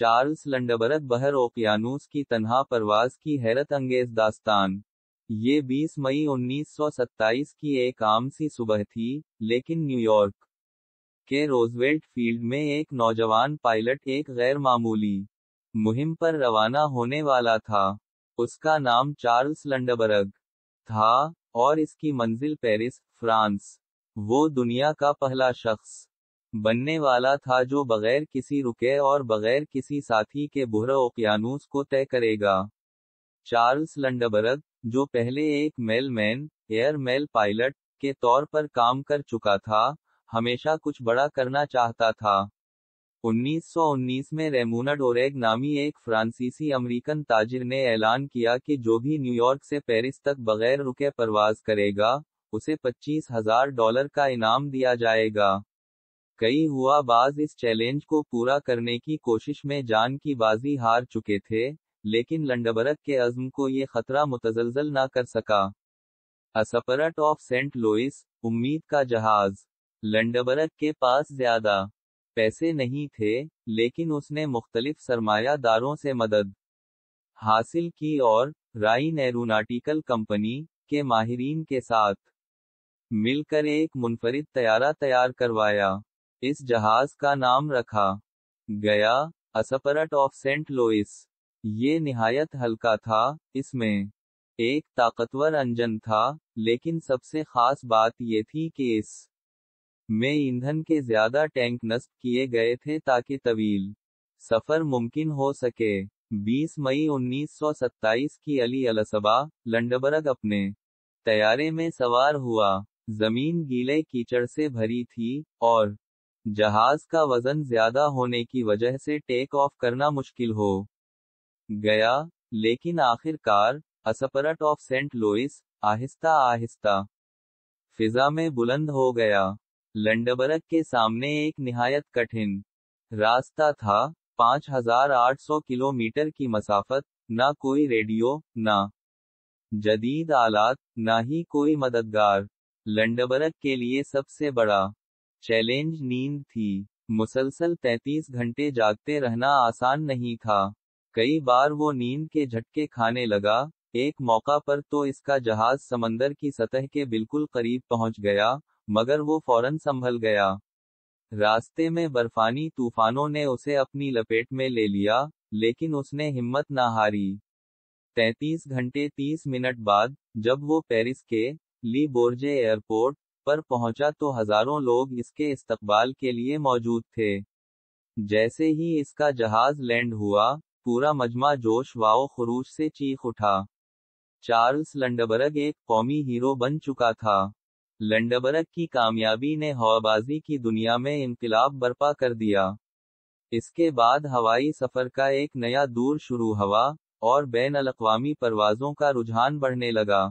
Charles Lindbergh بحر اوقیانوس کی تنہا پرواز کی حیرت انگیز داستان۔ یہ 20 مئی 1927 کی ایک عام سی صبح تھی، لیکن نیو یارک کے روزویلٹ فیلڈ میں ایک نوجوان پائلٹ ایک غیر معمولی مہم پر روانہ ہونے والا تھا۔ اس کا نام چارلس لنڈبرگ تھا، اور اس کی منزل پیرس، فرانس۔ وہ دنیا کا پہلا شخص بننے والا تھا جو بغیر کسی رکے اور بغیر کسی ساتھی کے بحر اوقیانوس کو طے کرے گا۔ چارلس لنڈبرگ، جو پہلے ایک میل مین، ایئر میل پائلٹ کے طور پر کام کر چکا تھا، ہمیشہ کچھ بڑا کرنا چاہتا تھا۔ 1919 میں ریمونڈ اوریگ نامی ایک فرانسیسی امریکن تاجر نے اعلان کیا کہ جو بھی نیو یارک سے پیرس تک بغیر رکے پرواز کرے گا، اسے $25,000 کا انعام دیا جائے گا۔ کئی ہوا باز اس چیلنج کو پورا کرنے کی کوشش میں جان کی بازی ہار چکے تھے، لیکن لنڈبرگ کے عزم کو یہ خطرہ متزلزل نہ کر سکا۔ اسپرٹ آف سینٹ لوئس، امید کا جہاز۔ لنڈبرگ کے پاس زیادہ پیسے نہیں تھے، لیکن اس نے مختلف سرمایہ داروں سے مدد حاصل کی اور رائن ایروناٹیکل کمپنی کے ماہرین کے ساتھ مل کر ایک منفرد طیارہ تیار کروایا۔ اس جہاز کا نام رکھا گیا اسپرٹ آف سینٹ لوئس۔ یہ نہایت ہلکا تھا، اس میں ایک طاقتور انجن تھا، لیکن سب سے خاص بات یہ تھی کہ اس میں ایندھن کے زیادہ ٹینک نصب کیے گئے تھے تاکہ طویل سفر ممکن ہو سکے۔ 20 مئی 1927 کی علی الصبح، لنڈبرگ اپنے طیارے میں سوار ہوا۔ زمین گیلے کیچڑ سے بھری تھی، اور جہاز کا وزن زیادہ ہونے کی وجہ سے ٹیک آف کرنا مشکل ہو گیا، لیکن آخر کار اسپرٹ آف سینٹ لوئس آہستہ آہستہ فضا میں بلند ہو گیا۔ لنڈبرگ کے سامنے ایک نہایت کٹھن راستہ تھا، 5,800 کلومیٹر کی مسافت، نہ کوئی ریڈیو، نہ جدید آلات، نہ ہی کوئی مددگار۔ لنڈبرگ کے لیے سب سے بڑا چیلنج نیند تھی۔ مسلسل 33 گھنٹے جاگتے رہنا آسان نہیں تھا۔ کئی بار وہ نیند کے جھٹکے کھانے لگا۔ ایک موقع پر تو اس کا جہاز سمندر کی سطح کے بالکل قریب پہنچ گیا، مگر وہ فوراً سنبھل گیا۔ راستے میں برفانی طوفانوں نے اسے اپنی لپیٹ میں لے لیا، لیکن اس نے ہمت نہ ہاری۔ 33 گھنٹے 30 منٹ بعد، جب وہ پیرس کے لی بورجے ایئرپورٹ پر پہنچا تو ہزاروں لوگ اس کے استقبال کے لیے موجود تھے۔ جیسے ہی اس کا جہاز لینڈ ہوا، پورا مجمع جوش و خروش سے چیخ اٹھا۔ چارلس لنڈبرگ ایک قومی ہیرو بن چکا تھا۔ لنڈبرگ کی کامیابی نے ہوابازی کی دنیا میں انقلاب برپا کر دیا۔ اس کے بعد ہوائی سفر کا ایک نیا دور شروع ہوا، اور بین الاقوامی پروازوں کا رجحان بڑھنے لگا۔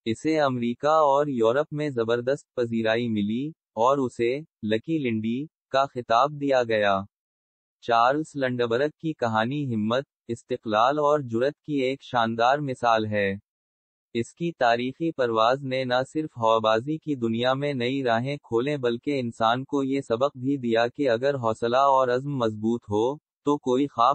اسے امریکہ اور یورپ میں زبردست پذیرائی ملی، اور اسے لکی لنڈی کا خطاب دیا گیا۔ چارلس لنڈبرگ کی کہانی ہمت، استقلال اور جرأت کی ایک شاندار مثال ہے۔ اس کی تاریخی پرواز نے نہ صرف ہوابازی کی دنیا میں نئی راہیں کھولیں بلکہ انسان کو یہ سبق بھی دیا کہ اگر حوصلہ اور عزم مضبوط ہو، تو کوئی خواب